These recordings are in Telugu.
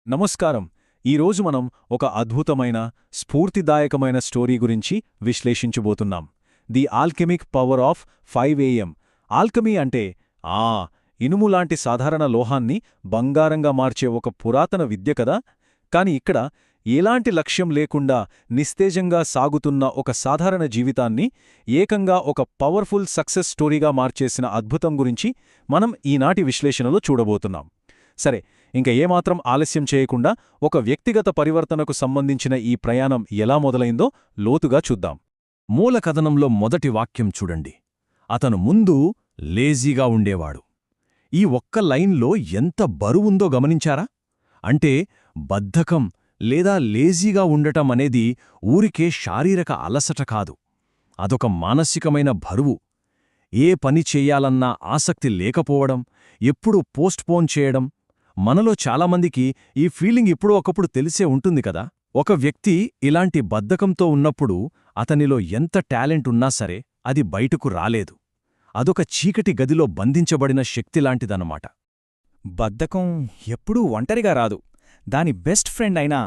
నమస్కారం. ఈరోజు మనం ఒక అద్భుతమైన, స్ఫూర్తిదాయకమైన స్టోరీ గురించి విశ్లేషించబోతున్నాం. The alchemic power of 5 AM. Alchemy అంటే ఇనుములాంటి సాధారణ లోహాన్ని బంగారంగా మార్చే ఒక పురాతన విద్య కదా. కాని ఇక్కడ ఎలాంటి లక్ష్యం లేకుండా నిస్తేజంగా సాగుతున్న ఒక సాధారణ జీవితాన్ని ఏకంగా ఒక పవర్ఫుల్ సక్సెస్ స్టోరీగా మార్చేసిన అద్భుతం గురించి మనం ఈనాటి విశ్లేషణలో చూడబోతున్నాం. సరే, ఇంక ఏమాత్రం ఆలస్యం చేయకుండా ఒక వ్యక్తిగత పరివర్తనకు సంబంధించిన ఈ ప్రయాణం ఎలా మొదలైందో లోతుగా చూద్దాం. మూల కథనంలో మొదటి వాక్యం చూడండి. అతను ముందు లేజీగా ఉండేవాడు. ఈ ఒక్క లైన్లో ఎంత బరువుందో గమనించారా? అంటే బద్ధకం లేదా లేజీగా ఉండటం అనేది ఊరికే శారీరక అలసట కాదు, అదొక మానసికమైన బరువు. ఏ పని చెయ్యాలన్నా ఆసక్తి లేకపోవడం, ఎప్పుడూ పోస్ట్పోన్ చేయడం. మనలో చాలామందికి ఈ ఫీలింగ్ ఎప్పుడో ఒకప్పుడు తెలిసే ఉంటుంది కదా. ఒక వ్యక్తి ఇలాంటి బద్ధకంతో ఉన్నప్పుడు అతనిలో ఎంత టాలెంట్ ఉన్నా సరే అది బయటకు రాలేదు. అదొక చీకటి గదిలో బంధించబడిన శక్తిలాంటిదన్నమాట. బద్ధకం ఎప్పుడూ ఒంటరిగా రాదు. దాని బెస్ట్ ఫ్రెండ్ అయినా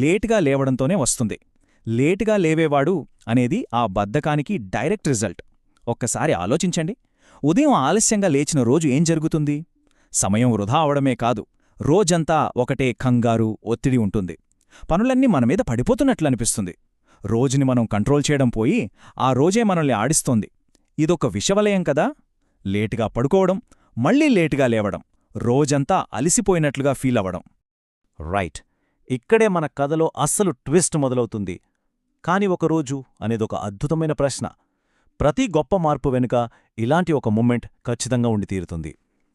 లేటుగా లేవడంతోనే వస్తుంది. లేటుగా లేవేవాడు అనేది ఆ బద్ధకానికి డైరెక్ట్ రిజల్ట్. ఒక్కసారి ఆలోచించండి. ఉదయం ఆలస్యంగా లేచిన రోజు ఏం జరుగుతుంది? సమయం వృధా అవడమే కాదు, రోజంతా ఒకటే కంగారు, ఒత్తిడి ఉంటుంది. పనులన్నీ మనమీద పడిపోతున్నట్లనిపిస్తుంది. రోజుని మనం కంట్రోల్ చేయడం పోయి ఆ రోజే మనల్ని ఆడిస్తోంది. ఇదొక విషవలయం కదా. లేటుగా పడుకోవడం, మళ్లీ లేటుగా లేవడం, రోజంతా అలిసిపోయినట్లుగా ఫీల్ అవ్వడం. రైట్. ఇక్కడే మన కథలో అస్సలు ట్విస్ట్ మొదలవుతుంది. కాని ఒకరోజు అనేదొక అద్భుతమైన ప్రశ్న. ప్రతి గొప్ప మార్పు వెనుక ఇలాంటి ఒక మూమెంట్ ఖచ్చితంగా ఉండి తీరుతుంది.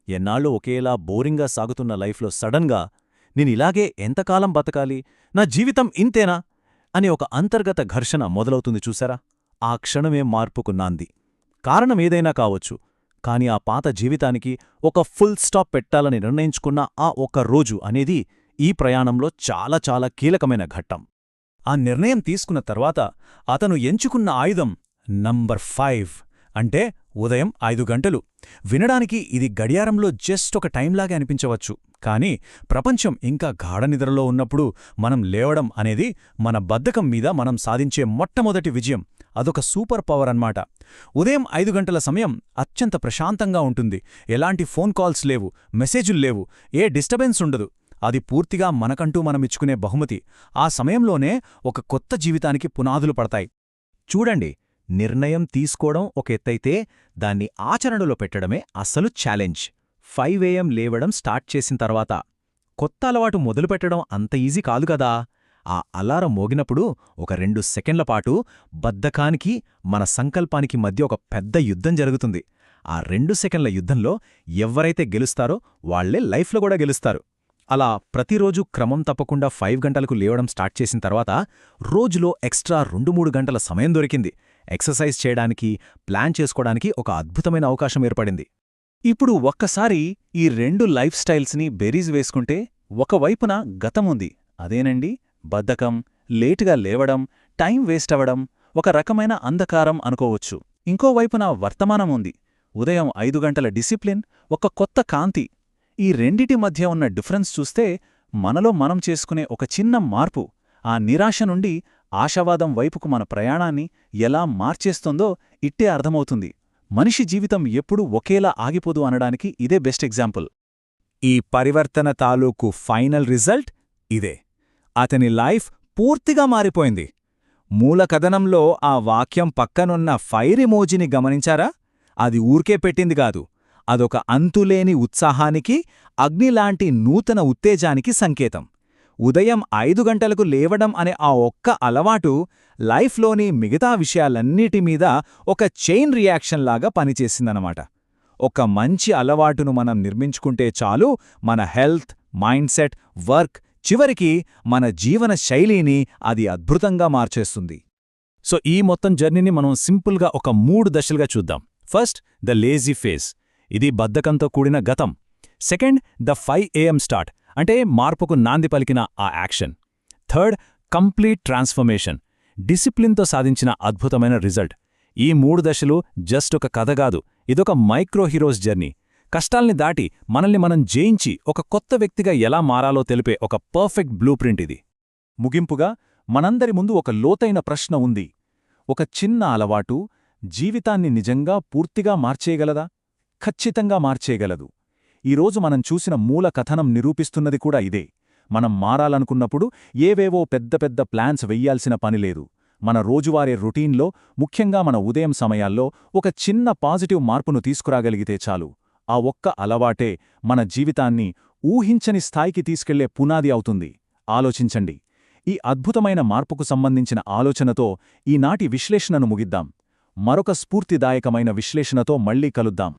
ఎన్నాళ్ళు ఒకేలా బోరింగ్గా సాగుతున్న లైఫ్లో సడన్గా నేనిలాగే ఎంతకాలం బతకాలి, నా జీవితం ఇంతేనా అనే ఒక అంతర్గత ఘర్షణ మొదలవుతుంది చూసారా. ఆ క్షణమే మార్పుకు నాంది. కారణమేదైనా కావచ్చు, కాని ఆ పాత జీవితానికి ఒక ఫుల్ స్టాప్ పెట్టాలని నిర్ణయించుకున్న ఆ ఒక్క రోజు అనేది ఈ ప్రయాణంలో చాలా చాలా కీలకమైన ఘట్టం. ఆ నిర్ణయం తీసుకున్న తర్వాత అతను ఎంచుకున్న ఆయుధం నంబర్ 5, అంటే ఉదయం 5 గంటలు. వినడానికి ఇది గడియారంలో జస్ట్ ఒక టైంలాగే అనిపించవచ్చు, కానీ ప్రపంచం ఇంకా గాఢనిద్రలో ఉన్నప్పుడు మనం లేవడం అనేది మన బద్ధకం మీద మనం సాధించే మొట్టమొదటి విజయం. అదొక సూపర్ పవర్ అన్నమాట. ఉదయం 5 గంటల సమయం అత్యంత ప్రశాంతంగా ఉంటుంది. ఎలాంటి ఫోన్ కాల్స్ లేవు, మెసేజుల్లేవు, ఏ డిస్టర్బెన్స్ ఉండదు. అది పూర్తిగా మనకంటూ మనమిచ్చుకునే బహుమతి. ఆ సమయంలోనే ఒక కొత్త జీవితానికి పునాదులు పడతాయి. చూడండి, నిర్ణయం తీసుకోవడం ఒక ఎత్తైతే దాన్ని ఆచరణలో పెట్టడమే అస్సలు ఛాలెంజ్. 5 AM లేవడం స్టార్ట్ చేసిన తర్వాత కొత్త అలవాటు మొదలుపెట్టడం అంత ఈజీ కాదు కదా. ఆ అలారం మోగినప్పుడు ఒక 2 సెకండ్ల పాటు బద్ధకానికి మన సంకల్పానికి మధ్య ఒక పెద్ద యుద్ధం జరుగుతుంది. ఆ 2 సెకండ్ల యుద్ధంలో ఎవరైతే గెలుస్తారో వాళ్లే లైఫ్లో కూడా గెలుస్తారు. అలా ప్రతిరోజు క్రమం తప్పకుండా 5 గంటలకు లేవడం స్టార్ట్ చేసిన తర్వాత రోజులో ఎక్స్ట్రా 2-3 గంటల సమయం దొరికింది. ఎక్సర్సైజ్ చేయడానికి, ప్లాన్ చేసుకోవడానికి ఒక అద్భుతమైన అవకాశం ఏర్పడింది. ఇప్పుడు ఒక్కసారి ఈ 2 లైఫ్ స్టైల్స్ని బెరీజ్ వేసుకుంటే ఒకవైపున గతముంది, అదేనండి బద్ధకం, లేటుగా లేవడం, టైం వేస్ట్ అవ్వడం, ఒక రకమైన అంధకారం అనుకోవచ్చు. ఇంకోవైపున వర్తమానముంది, ఉదయం 5 గంటల డిసిప్లిన్, ఒక కొత్త కాంతి. ఈ రెండిటి మధ్య ఉన్న డిఫరెన్స్ చూస్తే మనలో మనం చేసుకునే ఒక చిన్న మార్పు ఆ నిరాశ నుండి ఆశావాదం వైపుకు మన ప్రయాణాన్ని ఎలా మార్చేస్తుందో ఇట్టే అర్థమవుతుంది. మనిషి జీవితం ఎప్పుడూ ఒకేలా ఆగిపోదు అనడానికి ఇదే బెస్ట్ ఎగ్జాంపుల్. ఈ పరివర్తన తాలూకు ఫైనల్ రిజల్ట్ ఇదే. అతని లైఫ్ పూర్తిగా మారిపోయింది. మూల కథనంలో ఆ వాక్యం పక్కనున్న ఫైర్ ఎమోజిని గమనించారా? అది ఊరికే పెట్టింది కాదు, అదొక అంతులేని ఉత్సాహానికి, అగ్నిలాంటి నూతన ఉత్తేజానికి సంకేతం. ఉదయం 5 గంటలకు లేవడం అనే ఆ ఒక్క అలవాటు లైఫ్లోని మిగతా విషయాలన్నిటిమీద ఒక చైన్ రియాక్షన్లాగా పనిచేసిందన్నమాట. ఒక మంచి అలవాటును మనం నిర్మించుకుంటే చాలు, మన హెల్త్, మైండ్సెట్, వర్క్, చివరికి మన జీవన శైలిని అది అద్భుతంగా మార్చేస్తుంది. సో ఈ మొత్తం జర్నీని మనం సింపుల్గా ఒక 3 దశలుగా చూద్దాం. First, the lazy phase. ఇది బద్ధకంతో కూడిన గతం. సెకండ్, ద 5 AM స్టార్ట్, అంటే మార్పుకు నాంది పలికిన ఆ యాక్షన్. థర్డ్, కంప్లీట్ ట్రాన్స్ఫర్మేషన్, డిసిప్లిన్తో సాధించిన అద్భుతమైన రిజల్ట్. ఈ 3 దశలు జస్ట్ ఒక కథ కాదు, ఇదొక మైక్రో హీరోస్ జర్నీ. కష్టాల్ని దాటి మనల్ని మనం జయించి ఒక కొత్త వ్యక్తిగా ఎలా మారాలో తెలిపే ఒక పర్ఫెక్ట్ బ్లూప్రింట్ ఇది. ముగింపుగా మనందరి ముందు ఒక లోతైన ప్రశ్న ఉంది. ఒక చిన్న అలవాటు జీవితాన్ని నిజంగా పూర్తిగా మార్చేయగలదా? ఖచ్చితంగా మార్చేయగలదు. ఈరోజు మనం చూసిన మూల కథనం నిరూపిస్తున్నది కూడా ఇదే. మనం మారాలనుకున్నప్పుడు ఏవేవో పెద్ద పెద్ద ప్లాన్స్ వెయ్యాల్సిన పనిలేదు. మన రోజువారీ రొటీన్లో, ముఖ్యంగా మన ఉదయం సమయాల్లో ఒక చిన్న పాజిటివ్ మార్పును తీసుకురాగలిగితే చాలు. ఆ ఒక్క అలవాటే మన జీవితాన్ని ఊహించని స్థాయికి తీసుకెళ్లే పునాది అవుతుంది. ఆలోచించండి. ఈ అద్భుతమైన మార్పుకు సంబంధించిన ఆలోచనతో ఈనాటి విశ్లేషణను ముగిద్దాం. మరొక స్ఫూర్తిదాయకమైన విశ్లేషణతో మళ్ళీ కలుద్దాం.